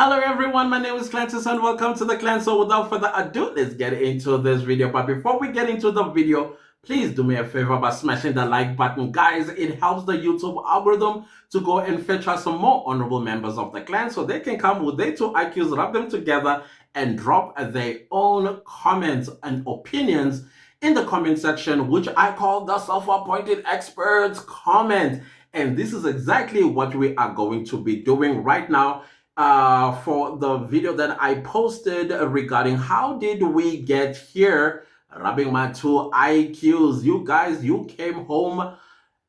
Hello everyone, my name is Clantis and welcome to the Clan. So without further ado, let's get into this video. But before we get into the video, please do me a favor by smashing the like button. Guys, it helps the YouTube algorithm to go and fetch us some more honorable members of the clan so they can come with their two IQs, rub them together and drop their own comments and opinions in the comment section, which I call the self-appointed experts comment. And this is exactly what we are going to be doing right now for the video that I posted regarding how did we get here, rubbing my two IQs. You guys, you came home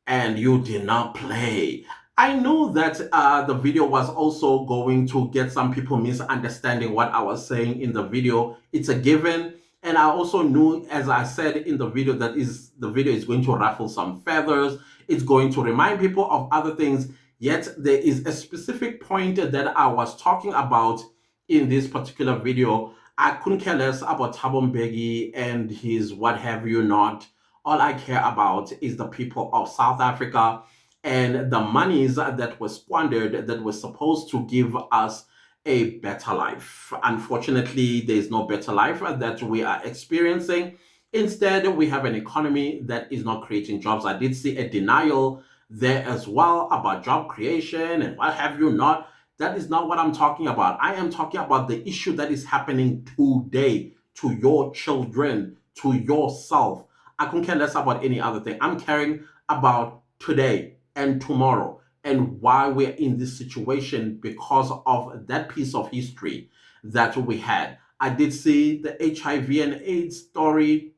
and you did not play. I knew that the video was also going to get some people misunderstanding what I was saying in the video. It's a given. And I also knew, as I said in the video, that the video is going to ruffle some feathers. It's going to remind people of other things. Yet there is a specific point that I was talking about in this particular video. I couldn't care less about Thabo Mbeki and his what have you not. All I care about is the people of South Africa and the monies that were squandered that were supposed to give us a better life. Unfortunately, there is no better life that we are experiencing. Instead, we have an economy that is not creating jobs. I did see a denial there as well about job creation and what have you not. That is not what I'm talking about. I am talking about the issue that is happening today to your children, to yourself. I couldn't care less about any other thing. I'm caring about today and tomorrow and why we're in this situation because of that piece of history that we had. I did see the HIV and AIDS story.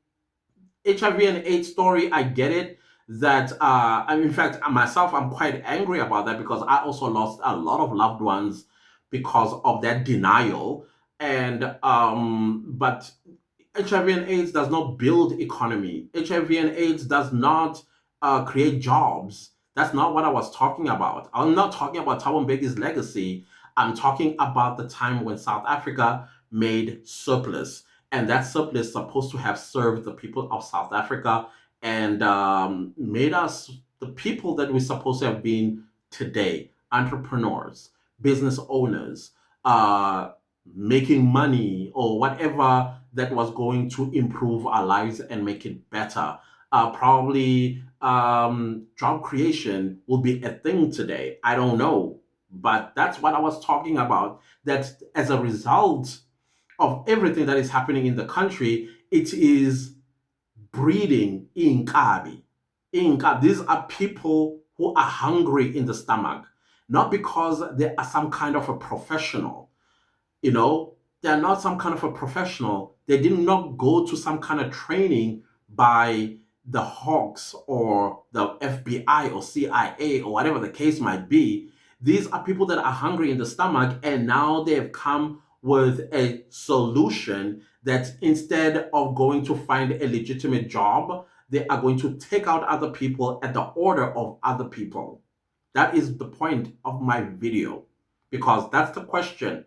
HIV and AIDS story, I get it. That in fact, myself, I'm quite angry about that because I also lost a lot of loved ones because of that denial. And but HIV and AIDS does not build economy. HIV and AIDS does not create jobs. That's not what I was talking about. I'm not talking about Thabo Mbeki's legacy. I'm talking about the time when South Africa made surplus. And that surplus is supposed to have served the people of South Africa and made us the people that we're supposed to have been today. Entrepreneurs, business owners, making money or whatever that was going to improve our lives and make it better. Probably job creation will be a thing today. I don't know. But that's what I was talking about. That as a result of everything that is happening in the country, it is breeding inkabi. Inkabi. These are people who are hungry in the stomach, not because they are some kind of a professional. You know, they're not some kind of a professional. They did not go to some kind of training by the Hawks or the FBI or CIA or whatever the case might be. These are people that are hungry in the stomach, and now they've come with a solution that instead of going to find a legitimate job, they are going to take out other people at the order of other people. That is the point of my video, because that's the question.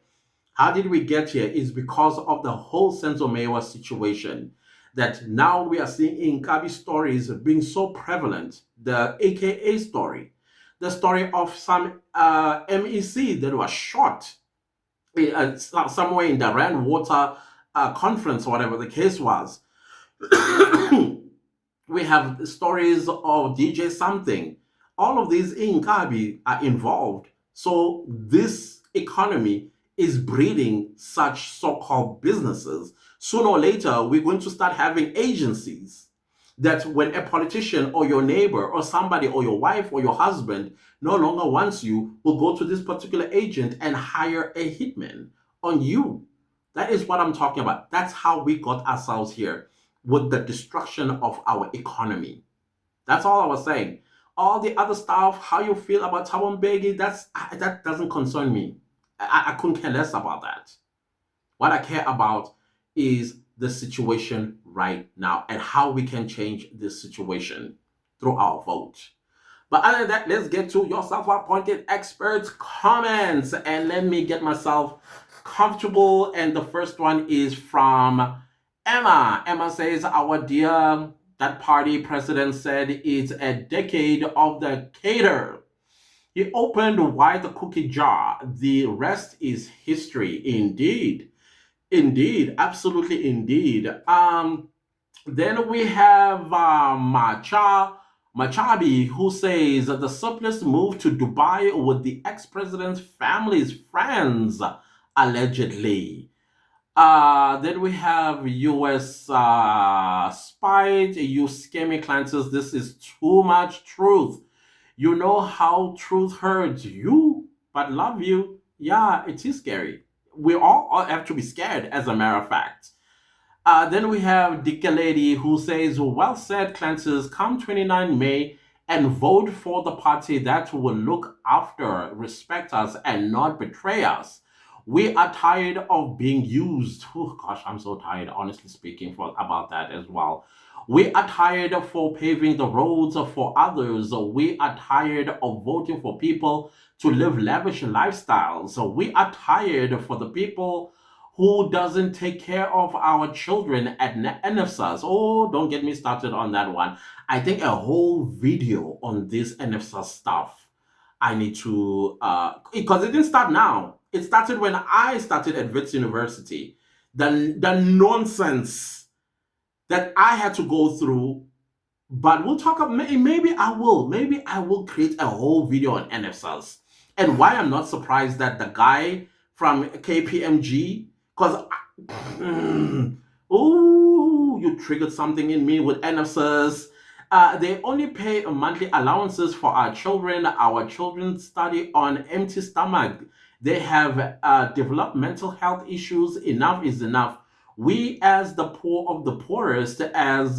How did we get here? Is because of the whole Senzo Mewa situation that now we are seeing Inkabi stories being so prevalent. The AKA story, the story of some MEC that was shot somewhere in the Rand Water conference, or whatever the case was. We have stories of DJ something. All of these in Kabi are involved. So this economy is breeding such so-called businesses. Sooner or later, we're going to start having agencies that when a politician or your neighbor or somebody or your wife or your husband no longer wants you, will go to this particular agent and hire a hitman on you. That is what I'm talking about. That's how we got ourselves here, with the destruction of our economy. That's all I was saying. All the other stuff, how you feel about Thabo Mbeki, that doesn't concern me. I couldn't care less about that. What I care about is the situation right now and how we can change this situation through our vote. But other than that, let's get to your self-appointed experts' comments. And let me get myself comfortable. And the first one is from Emma. Emma says, our dear that party president said it's a decade of the cater. He opened wide the cookie jar. The rest is history. Indeed. Indeed. Absolutely indeed. Then we have Machabi, who says that the surplus moved to Dubai with the ex-president's family's friends, allegedly. Then we have US spied, you scammy clancers. This is too much truth. You know how truth hurts you, but love you. Yeah, it is scary. We all have to be scared, as a matter of fact. Then we have Dicka Lady, who says, well said, Clancers, come 29 May and vote for the party that will look after, respect us, and not betray us. We are tired of being used. Oh gosh, I'm so tired, honestly speaking, about that as well. We are tired for paving the roads for others. We are tired of voting for people to live lavish lifestyles. We are tired for the people who doesn't take care of our children at NFSAS. Oh, don't get me started on that one. I think a whole video on this NFSAS stuff I need to, because it didn't start now. It started when I started at Wits University. The nonsense that I had to go through. But we'll talk about, maybe I will create a whole video on NFSAS. And why I'm not surprised that the guy from KPMG, because oh, you triggered something in me with NFSAS. They only pay monthly allowances for our children. Our children study on empty stomach. They have developmental health issues. Enough is enough. We, as the poor of the poorest, as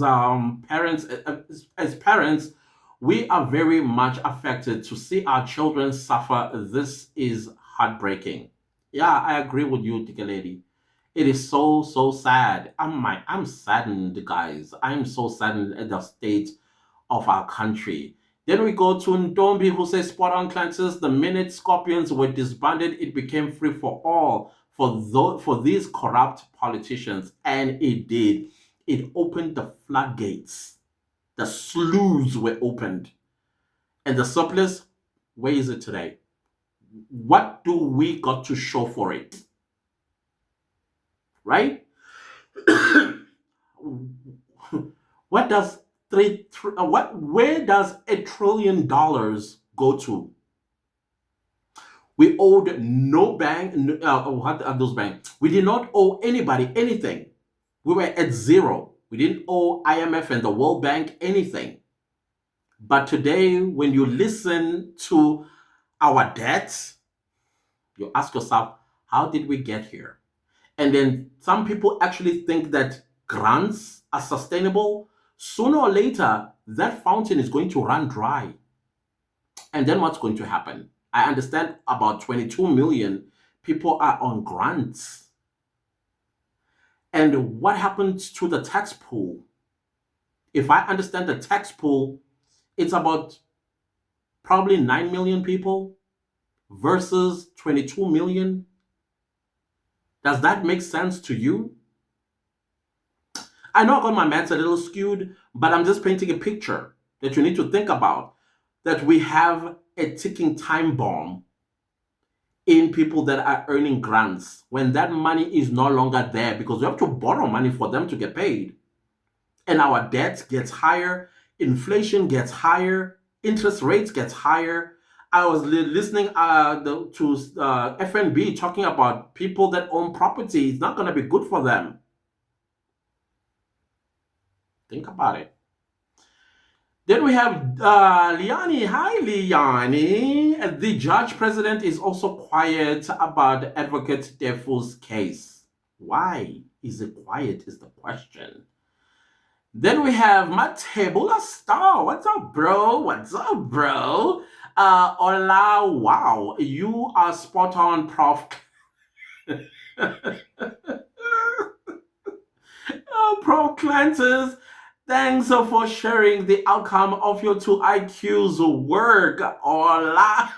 parents, we are very much affected to see our children suffer. This is heartbreaking. Yeah, I agree with you, Dicka Lady. It is so sad. I'm saddened, guys. I'm so saddened at the state of our country. Then we go to Ndombi, who says, spot on, Clancers. The minute Scorpions were disbanded, it became free for all for these corrupt politicians. And it did. It opened the floodgates. The sluices were opened. And the surplus, where is it today? What do we got to show for it? Right? What does where does $1 trillion go to? We owed no bank. What are those banks? We did not owe anybody anything. We were at zero. We didn't owe IMF and the World Bank anything. But today, when you listen to our debts, you ask yourself, how did we get here? And then some people actually think that grants are sustainable. Sooner or later, that fountain is going to run dry. And then what's going to happen? I understand about 22 million people are on grants. And what happens to the tax pool? If I understand the tax pool, it's about probably 9 million people versus 22 million. Does that make sense to you? I know I got my maths a little skewed, but I'm just painting a picture that you need to think about. That we have a ticking time bomb in people that are earning grants when that money is no longer there because we have to borrow money for them to get paid. And our debt gets higher, inflation gets higher, interest rates gets higher. I was listening to FNB talking about people that own property. It's not going to be good for them. Think about it. Then we have Liani. Hi, Liani. The judge president is also quiet about Advocate Defu's case. Why is it quiet is the question. Then we have Matebula Star. What's up, bro? What's up, bro? Ola, wow. You are spot on, Prof. Prof. Clanters. Thanks for sharing the outcome of your 2 IQ's work. Hola.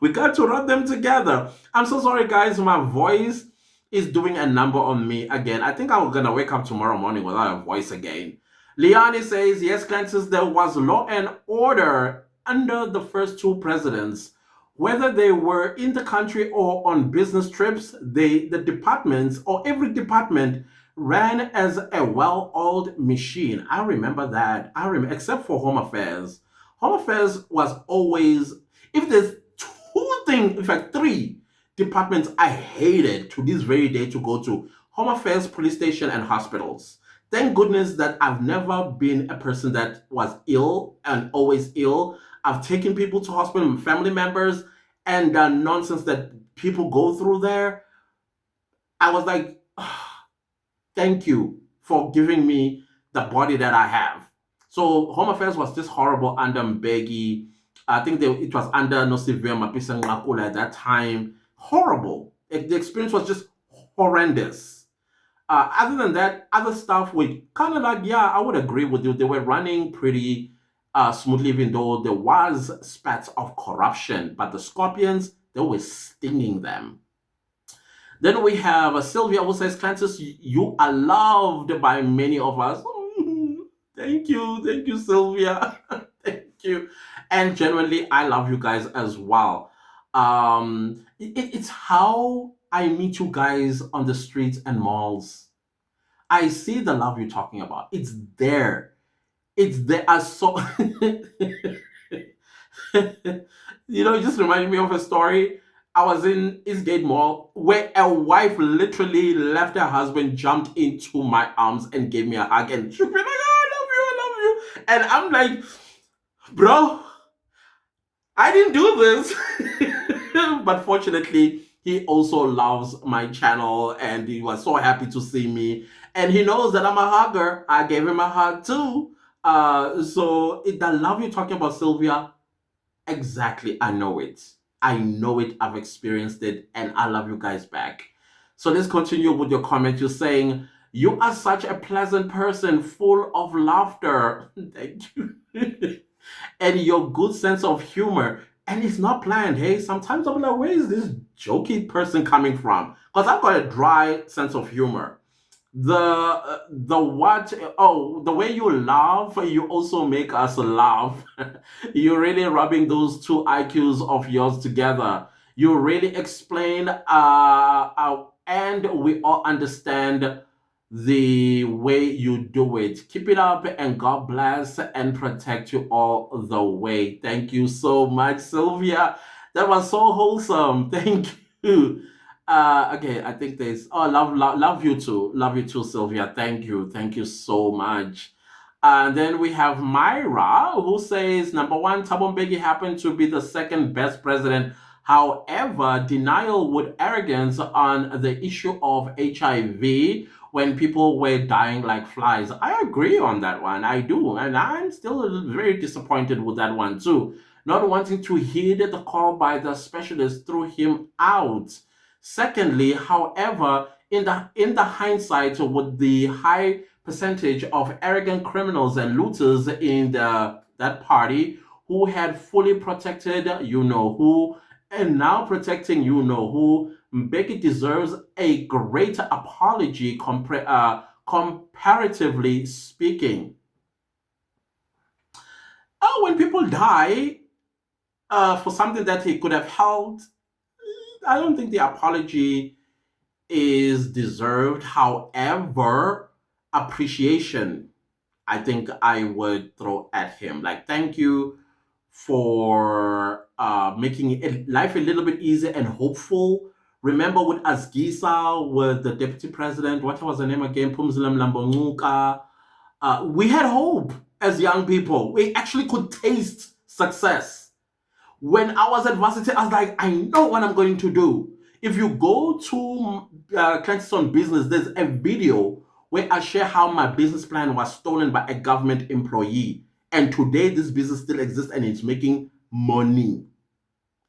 We got to run them together. I'm so sorry, guys. My voice is doing a number on me again. I think I'm going to wake up tomorrow morning without a voice again. Liani says, yes, Clancers, there was law and order under the first two presidents, whether they were in the country or on business trips, the departments or every department ran as a well-oiled machine. I remember that. I remember, except for Home Affairs. Home Affairs was always, if there's two things, in fact, three departments I hated to this very day to go to: Home Affairs, police station, and hospitals. Thank goodness that I've never been a person that was ill and always ill. I've taken people to hospital, family members, and the nonsense that people go through there. I was like, thank you for giving me the body that I have. So Home Affairs was just horrible under Mbeki. I think it was under Nosivia Mapisa Ngakula at that time. Horrible. The experience was just horrendous. Other than that, other stuff with kind of like, yeah, I would agree with you. They were running pretty smoothly, even though there was spats of corruption. But the Scorpions, they were stinging them. Then we have Sylvia who says, Clancis, you are loved by many of us. Thank you, Sylvia. Thank you. And genuinely, I love you guys as well. It's how I meet you guys on the streets and malls. I see the love you're talking about. It's there. It's there. I saw. It just reminded me of a story. I was in Eastgate Mall where a wife literally left her husband, jumped into my arms, and gave me a hug, and she'd be like, "Oh, I love you, I love you." And I'm like, bro, I didn't do this. But fortunately, he also loves my channel and he was so happy to see me. And he knows that I'm a hugger. I gave him a hug too. The love you're talking about, Sylvia, exactly. I know it. I know it. I've experienced it. And I love you guys back. So let's continue with your comment. You're saying, you are such a pleasant person, full of laughter. Thank you. And your good sense of humor. And it's not planned. Hey, sometimes I'm like, where is this jokey person coming from? Because I've got a dry sense of humor. The what? Oh, the way you laugh, you also make us laugh. You're really rubbing those two IQs of yours together. You really explain, and we all understand the way you do it. Keep it up, and God bless and protect you all the way. Thank you so much, Sylvia. That was so wholesome. Thank you. Okay, I think there's, oh, love you too, Sylvia. Thank you so much. And then we have Myra who says, number one, Thabo Mbeki happened to be the second best president. However, denial with arrogance on the issue of HIV when people were dying like flies. I agree on that one. I do. And I'm still very disappointed with that one too. Not wanting to heed the call by the specialist threw him out. Secondly, however, in the hindsight, with the high percentage of arrogant criminals and looters in that party who had fully protected you know who and now protecting you know who, Mbeki deserves a greater apology comparatively speaking. When people die for something that he could have held, I don't think the apology is deserved. However, appreciation, I think I would throw at him. Like, thank you for making life a little bit easier and hopeful. Remember with Asgisa, with the deputy president, what was the name again? Pumzile Mlambo Ngcuka. We had hope as young people. We actually could taste success. When I was at varsity, I was like, I know what I'm going to do. If you go to Clancy's on Business, there's a video where I share how my business plan was stolen by a government employee. And today, this business still exists and it's making money.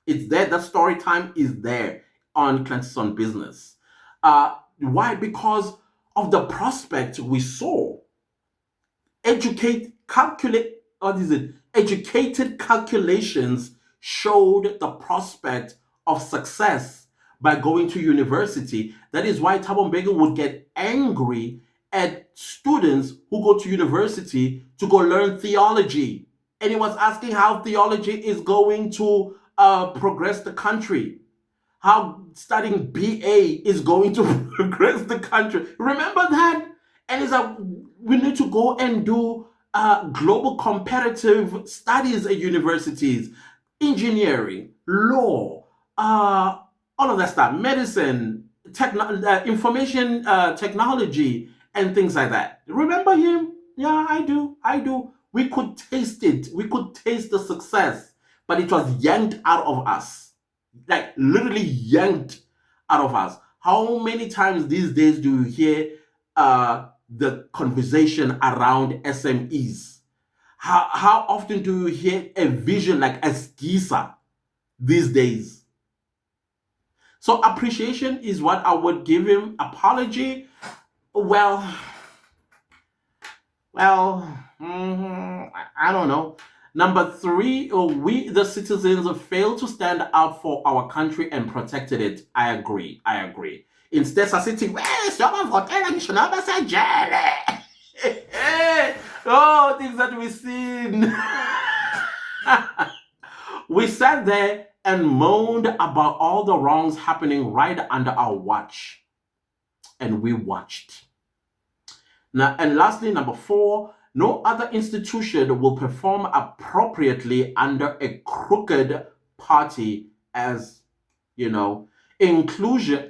It's there. That story time is there on Clancy's on Business. Why? Because of the prospect we saw. Educated calculations showed the prospect of success by going to university. That is why Thabo Mbeki would get angry at students who go to university to go learn theology. And he was asking how theology is going to progress the country, how studying BA is going to progress the country. Remember that? And it's like, we need to go and do global comparative studies at universities, engineering, law, all of that stuff, medicine, information technology, and things like that. Remember him? Yeah, I do. I do. We could taste it. We could taste the success, but it was yanked out of us, like literally yanked out of us. How many times these days do you hear the conversation around SMEs? How often do you hear a vision like Esquisa these days? So appreciation is what I would give him. Apology, well, I don't know. Number three, we the citizens failed to stand up for our country and protected it. I agree. I agree. Instead, City, well, someone for television, oh, things that we've seen. We sat there and moaned about all the wrongs happening right under our watch, and we watched. Now, and lastly, number four, no other institution will perform appropriately under a crooked party. As you know, inclusion.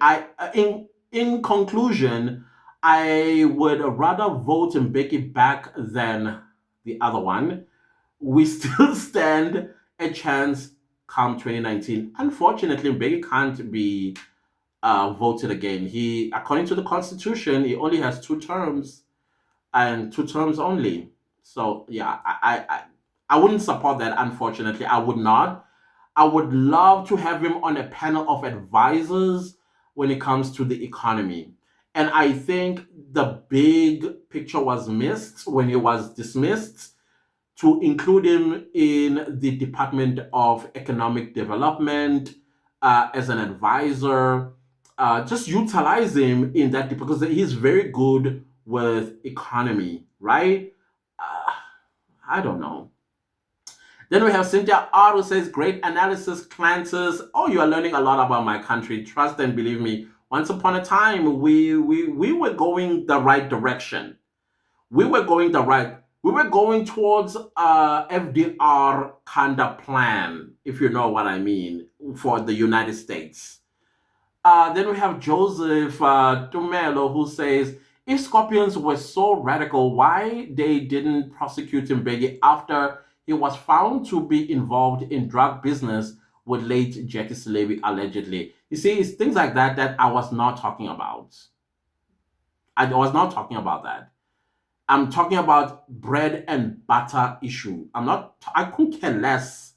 In conclusion, I would rather vote Mbeki back than the other one. We still stand a chance come 2019. Unfortunately, Mbeki can't be voted again. He, according to the constitution, he only has 2 terms and 2 terms only. So yeah, I wouldn't support that. Unfortunately, I would not. I would love to have him on a panel of advisors when it comes to the economy. And I think the big picture was missed when he was dismissed, to include him in the Department of Economic Development as an advisor. Just utilize him in that because he's very good with economy, right? Uh, I don't know. Then we have Cynthia R who says, great analysis, Clances. Oh, you are learning a lot about my country. Trust and believe me. Once upon a time, we were going the right direction. We were going towards FDR kind of plan, if you know what I mean, for the United States. Then we have Joseph Tumelo who says, if Scorpions were so radical, why they didn't prosecute Mbeki after he was found to be involved in drug business with late Jackie Salebi allegedly? You see, it's things like that that I was not talking about. I was not talking about that. I'm talking about bread and butter issue. I couldn't care less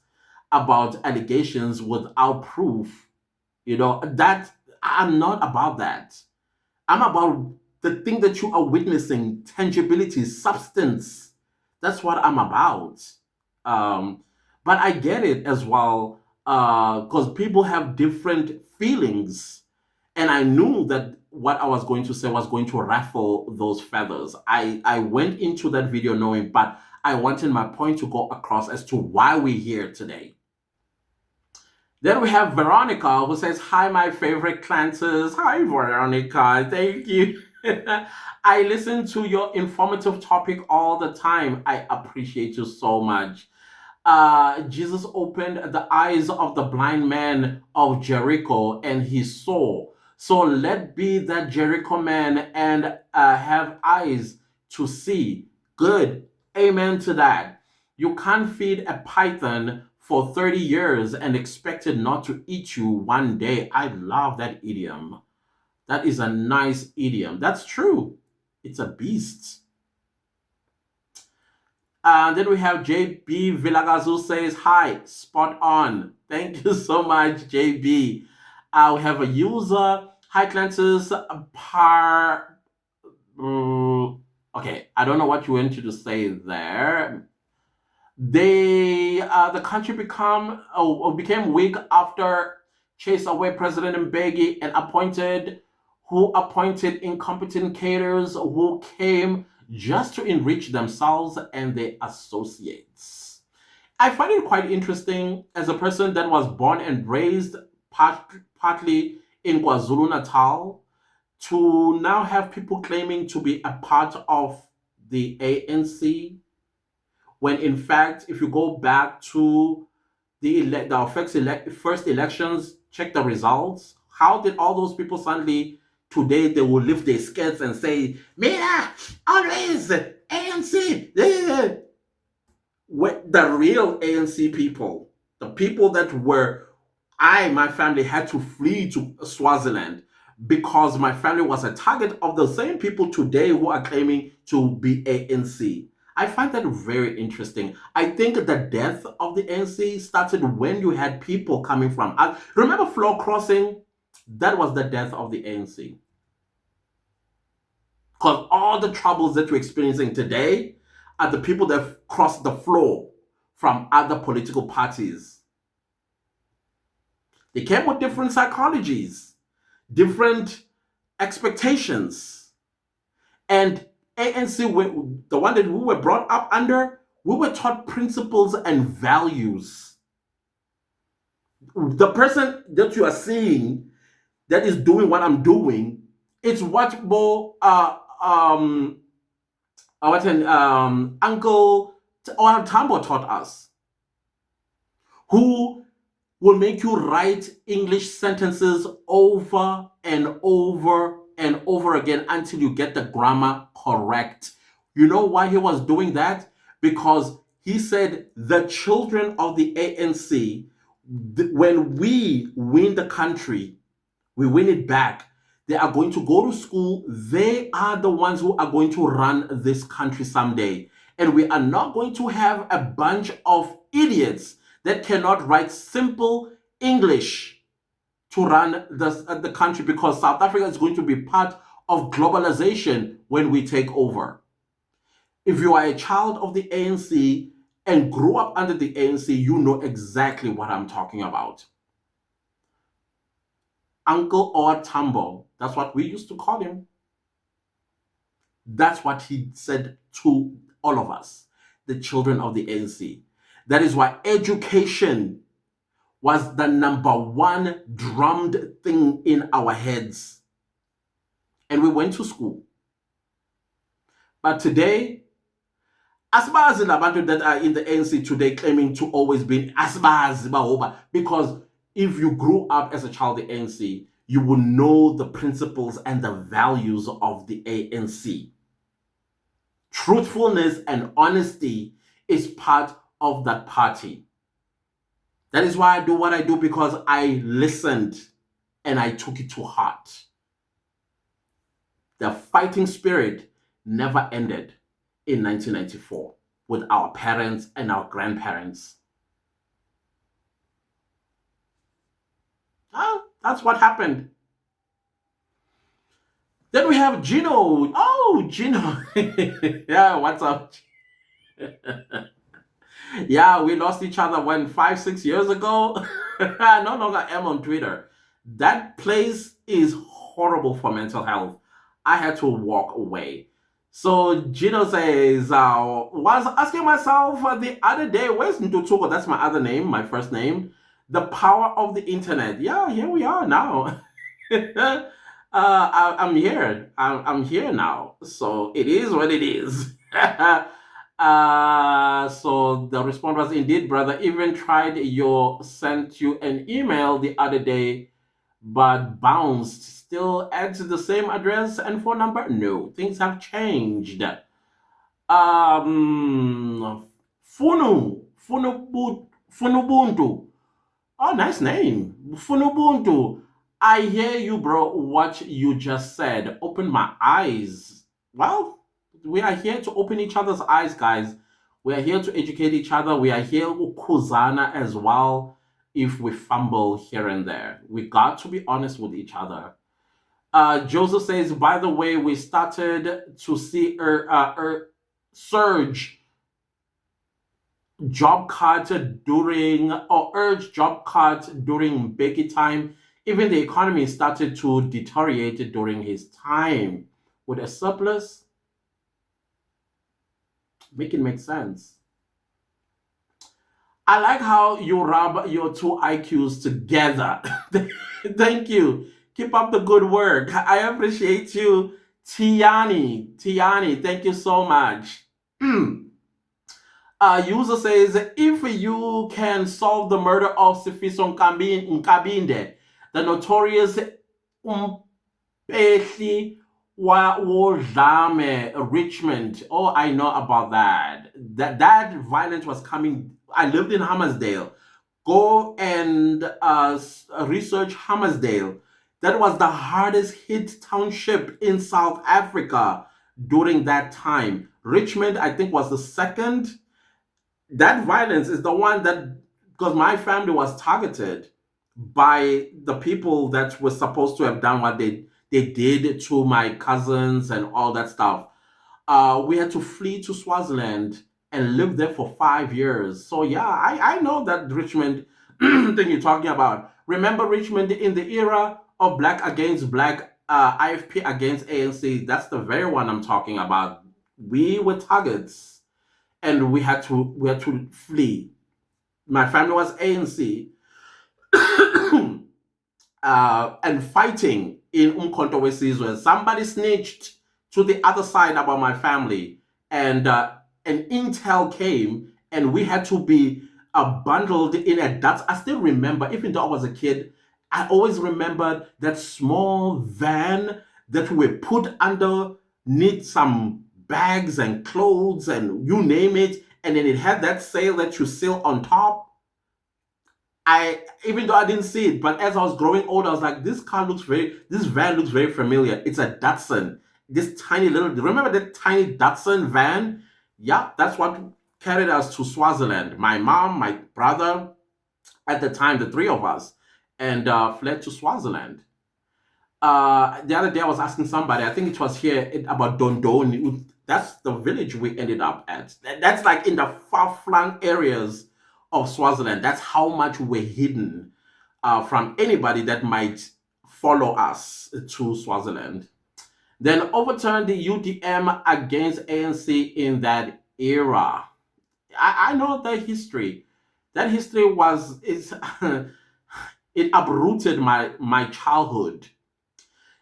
about allegations without proof. You know, that I'm not about that. I'm about the thing that you are witnessing, tangibility, substance. That's what I'm about. But I get it as well, because people have different feelings. And I knew that what I was going to say was going to ruffle those feathers. I went into that video knowing, but I wanted my point to go across as to why we're here today. Then we have Veronica who says, hi, my favorite Clanters. Hi, Veronica. Thank you. I listen to your informative topic all the time. I appreciate you so much. Jesus opened the eyes of the blind man of Jericho and he saw. So let be that Jericho man and have eyes to see. Good. Amen to that. You can't feed a python for 30 years and expect it not to eat you one day. I love that idiom. That is a nice idiom. That's true. It's a beast. Then we have JB Villagazu says, hi, spot on. Thank you so much, JB. We have a user, hi, Clances, okay, I don't know what you wanted to say there. The country became weak after chased away President Mbeki and appointed incompetent cadres who came just to enrich themselves and their associates. I find it quite interesting as a person that was born and raised partly in KwaZulu Natal to now have people claiming to be a part of the ANC, when in fact, if you go back to first elections, check the results. How did all those people suddenly today they will lift their skirts and say, "Mira, always ANC"? The real ANC people, the people that were, my family had to flee to Swaziland because my family was a target of the same people today who are claiming to be ANC. I find that very interesting. I think the death of the ANC started when you had people coming from. Remember Floor Crossing? That was the death of the ANC. Because all the troubles that you're experiencing today are the people that crossed the floor from other political parties. They came with different psychologies, different expectations. And ANC, the one that we were brought up under, we were taught principles and values. The person that you are seeing that is doing what I'm doing, it's what Uncle or Tambo taught us, who will make you write English sentences over and over and over again until you get the grammar correct. You know why he was doing that? Because he said the children of the ANC, when we win the country, we win it back, they are going to go to school. They are the ones who are going to run this country someday. And we are not going to have a bunch of idiots that cannot write simple English to run the country, because South Africa is going to be part of globalization when we take over. If you are a child of the ANC and grew up under the ANC, you know exactly what I'm talking about. Uncle or Tambo, that's what we used to call him. That's what he said to all of us, the children of the ANC. That is why education was the number one drummed thing in our heads. And we went to school. But today, asibazi labantu that are in the ANC today claiming to always be asibazi baoba, because if you grew up as a child of the ANC, you will know the principles and the values of the ANC. Truthfulness and honesty is part of that party. That is why I do what I do, because I listened and I took it to heart. The fighting spirit never ended in 1994 with our parents and our grandparents. Oh, that's what happened. Then we have Gino. Oh, Gino. Yeah, what's up? Yeah, we lost each other when 5, 6 years ago. I no longer am on Twitter. That place is horrible for mental health. I had to walk away. So Gino says, was asking myself the other day, where's Ntutuko? That's my other name, my first name. The power of the internet. Yeah, here we are now. I'm here. I'm here now. So it is what it is. So the response was, indeed, brother. Even sent you an email the other day, but bounced. Still at the same address and phone number? No, things have changed. Funubuntu. Oh, nice name. Funubuntu. I hear you, bro. What you just said opened my eyes. Well, we are here to open each other's eyes, guys. We are here to educate each other. We are here ukuzana as well. If we fumble here and there, we got to be honest with each other. Joseph says, by the way, we started to see surge job cut during, or urge job cut during Becky time. Even the economy started to deteriorate during his time. With a surplus, make it make sense. I like how you rub your two IQs together. Thank you. Keep up the good work. I appreciate you, Tiani. Tiani, thank you so much. User says, if you can solve the murder of Sifiso Nkabinde, the notorious Umpehli Wodlame Richmond. Oh, I know about that. That violence was coming. I lived in Hammersdale. Go and research Hammersdale. That was the hardest hit township in South Africa during that time. Richmond, I think, was the second. That violence is the one that, because my family was targeted by the people that were supposed to have done what they did to my cousins and all that stuff. We had to flee to Swaziland and live there for 5 years. So yeah, I know that Richmond thing you're talking about. Remember Richmond in the era of black against black, IFP against ANC? That's the very one I'm talking about. We were targets, and we had to flee. My family was ANC, and fighting in Umkhonto weSizwe. Somebody snitched to the other side about my family, and an intel came, and we had to be bundled in a Dutch. I still remember, even though I was a kid, I always remembered that small van that we were put underneath some bags and clothes and you name it, and then it had that sail that you sail on top. I, even though I didn't see it, but as I was growing older, I was like, this van looks very familiar. It's a Datsun. This tiny little, remember that tiny Datsun van? Yeah, that's what carried us to Swaziland. My mom, my brother, at the time, the three of us, and fled to Swaziland. The other day I was asking somebody, I think it was here about Dondoni. That's the village we ended up at. That's like in the far-flung areas of Swaziland. That's how much we're hidden from anybody that might follow us to Swaziland. Then overturned the UDM against ANC in that era. I know the history. That history was is it uprooted my childhood.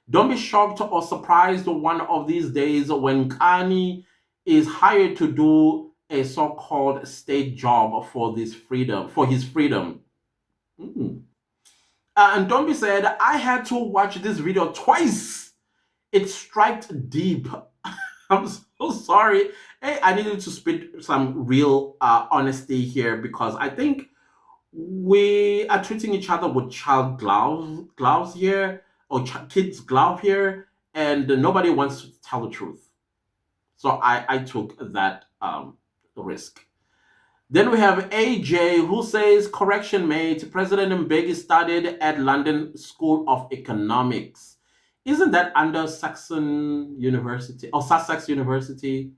Don't be shocked or surprised one of these days when Kani is hired to do a so-called state job for his freedom. Mm. And Dombi said, I had to watch this video twice. It struck deep. I'm so sorry. Hey, I needed to spit some real honesty here, because I think we are treating each other with child gloves here, or kids glove here, and nobody wants to tell the truth. So I took that risk. Then we have AJ, who says, correction mate, President Mbeki studied at London School of Economics. Isn't that under Saxon University or Sussex University?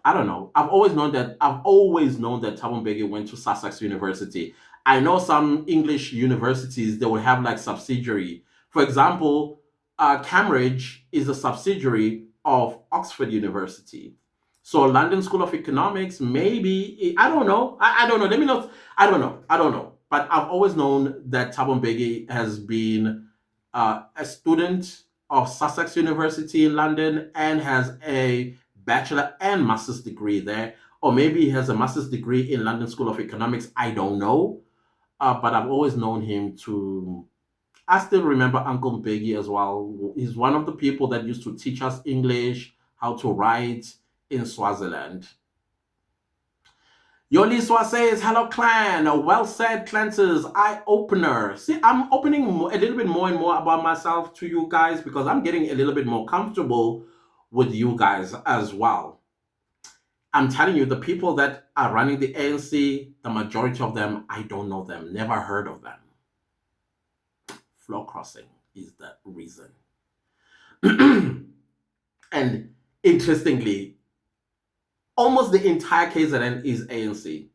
I don't know. I've always known that Thabo Mbeki went to Sussex University. I know some English universities, they will have like subsidiary. For example, Cambridge is a subsidiary of Oxford University. So London School of Economics, maybe, I don't know. I don't know. Let me know. I don't know. I don't know. But I've always known that Thabo Mbeki has been a student of Sussex University in London and has a bachelor and master's degree there. Or maybe he has a master's degree in London School of Economics. I don't know. But I've always known him to. I still remember Uncle Mbeki as well. He's one of the people that used to teach us English, how to write in Swaziland. Yoliswa says, hello, clan. Well said, Clanters. Eye opener. See, I'm opening a little bit more and more about myself to you guys, because I'm getting a little bit more comfortable with you guys as well. I'm telling you, the people that are running the ANC, the majority of them, I don't know them, never heard of them. Floor crossing is the reason. And interestingly, almost the entire KZN is ANC.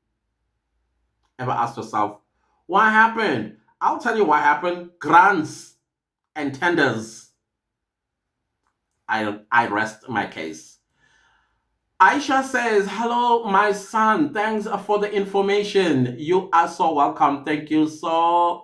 Ever asked yourself, what happened? I'll tell you what happened. Grants and tenders. I rest my case. Aisha says, hello, my son. Thanks for the information. You are so welcome. Thank you so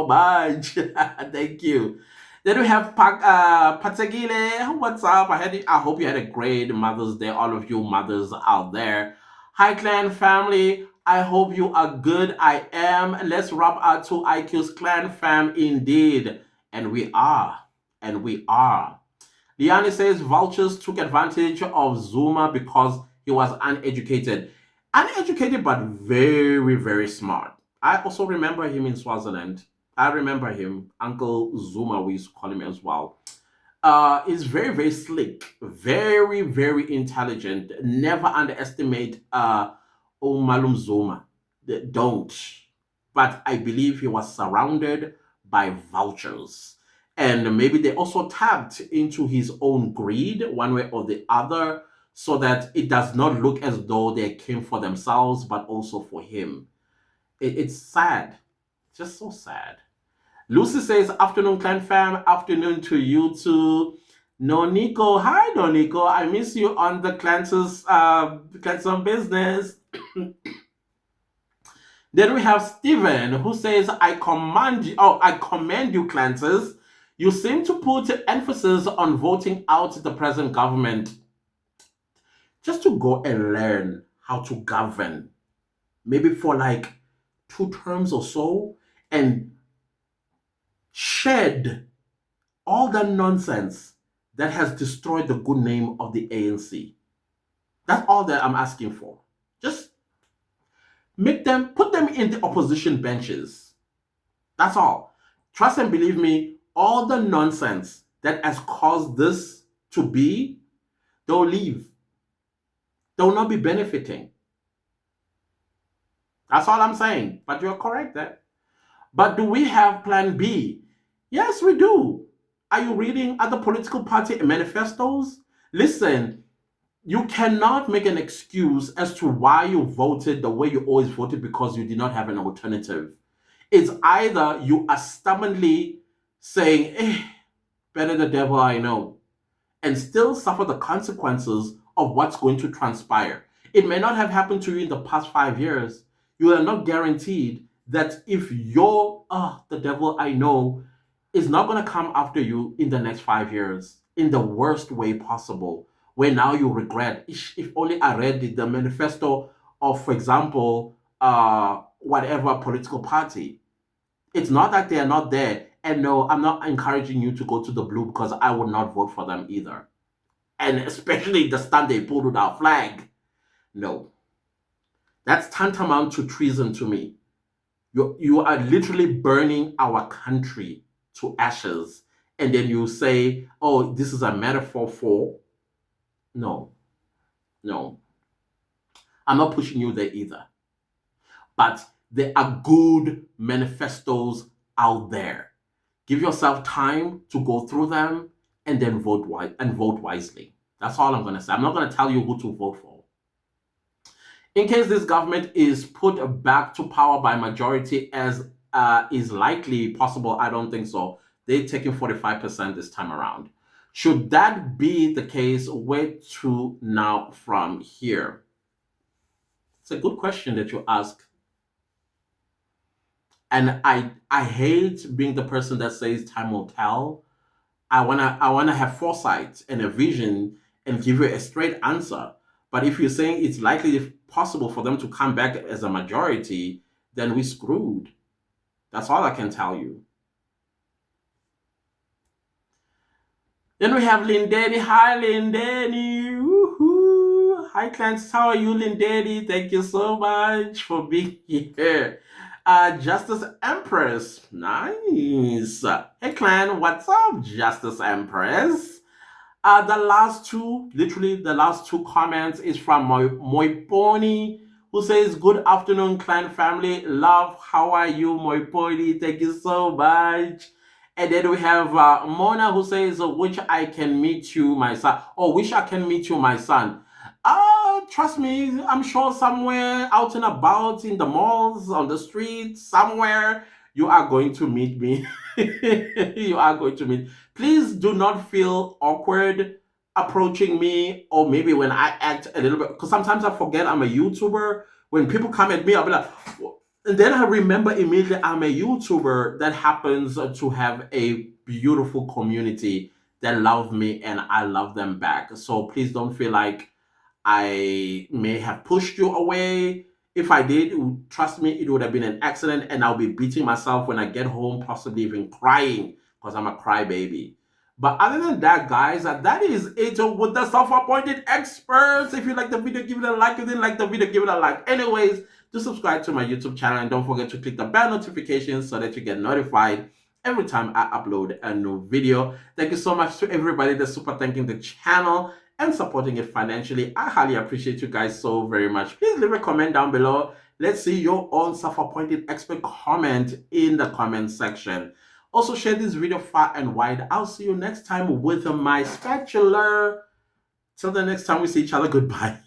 much. Thank you. Then we have Patagile. What's up? I hope you had a great Mother's Day, all of you mothers out there. Hi, clan family. I hope you are good. I am. Let's wrap our two IQ's clan fam indeed. And we are. And we are. Liani says vultures took advantage of Zuma because he was uneducated. Uneducated, but very, very smart. I also remember him in Swaziland. I remember him, Uncle Zuma, we used to call him as well. Is very, very slick, very, very intelligent. Never underestimate Malum Zuma. Don't. But I believe he was surrounded by vultures. And maybe they also tapped into his own greed, one way or the other, so that it does not look as though they came for themselves, but also for him. It's sad. Just so sad. Lucy says, afternoon, clan fam. Afternoon to you too. No Nico. Hi, No Nico. I miss you on the Clanson business. Then we have Stephen who says, I commend you, Clanters. You seem to put emphasis on voting out the present government just to go and learn how to govern, maybe for like 2 terms or so, and shed all the nonsense that has destroyed the good name of the ANC. That's all that I'm asking for. Just put them in the opposition benches. That's all. Trust and believe me, all the nonsense that has caused this to be, they'll leave. They'll not be benefiting. That's all I'm saying. But you're correct there. But do we have plan B? Yes, we do. Are you reading other political party manifestos? Listen, you cannot make an excuse as to why you voted the way you always voted because you did not have an alternative. It's either you are stubbornly saying, better the devil I know, and still suffer the consequences of what's going to transpire. It may not have happened to you in the past 5 years. You are not guaranteed that if your, the devil I know, is not going to come after you in the next 5 years in the worst way possible, where now you regret, if only I read the manifesto of, for example, whatever political party. It's not that they are not there. And no, I'm not encouraging you to go to the blue because I would not vote for them either. And especially the stand they pulled with our flag. No. That's tantamount to treason to me. You are literally burning our country to ashes. And then you say, oh, this is a metaphor for. No. No. I'm not pushing you there either. But there are good manifestos out there. Give yourself time to go through them and then vote wisely. That's all I'm going to say. I'm not going to tell you who to vote for. In case this government is put back to power by majority, as is likely possible, I don't think so. They're taking 45% this time around. Should that be the case, where to now from here? It's a good question that you ask. And I hate being the person that says time will tell. I wanna have foresight and a vision and give you a straight answer. But if you're saying it's likely possible for them to come back as a majority, then we're screwed. That's all I can tell you. Then we have Lindedi. Hi, Lindedi. Woohoo. Hi, clans. How are you, Lindedi? Thank you so much for being here. Justice Empress. Nice. Hey, clan. What's up, Justice Empress? The last two comments is from Moiponi, who says, good afternoon, clan family. Love, how are you, Moiponi? Thank you so much. And then we have Mona, who says, wish I can meet you, my son. Oh, wish I can meet you, my son. Trust me, I'm sure somewhere out and about in the malls, on the streets, somewhere, you are going to meet me. You are going to meet. Please do not feel awkward. approaching me, or maybe when I act a little bit, because sometimes I forget I'm a YouTuber. When people come at me, I'll be like, and then I remember immediately I'm a YouTuber that happens to have a beautiful community that love me and I love them back. So please don't feel like I may have pushed you away. If I did, trust me, it would have been an accident, and I'll be beating myself when I get home, possibly even crying because I'm a crybaby. But other than that, guys, that is it with the self-appointed experts. If you like the video, give it a like. If you didn't like the video, give it a like. Anyways, do subscribe to my YouTube channel and don't forget to click the bell notifications so that you get notified every time I upload a new video. Thank you so much to everybody that's super thanking the channel and supporting it financially. I highly appreciate you guys so very much. Please leave a comment down below. Let's see your own self-appointed expert comment in the comment section. Also, share this video far and wide. I'll see you next time with my spatula. Till the next time we see each other, goodbye.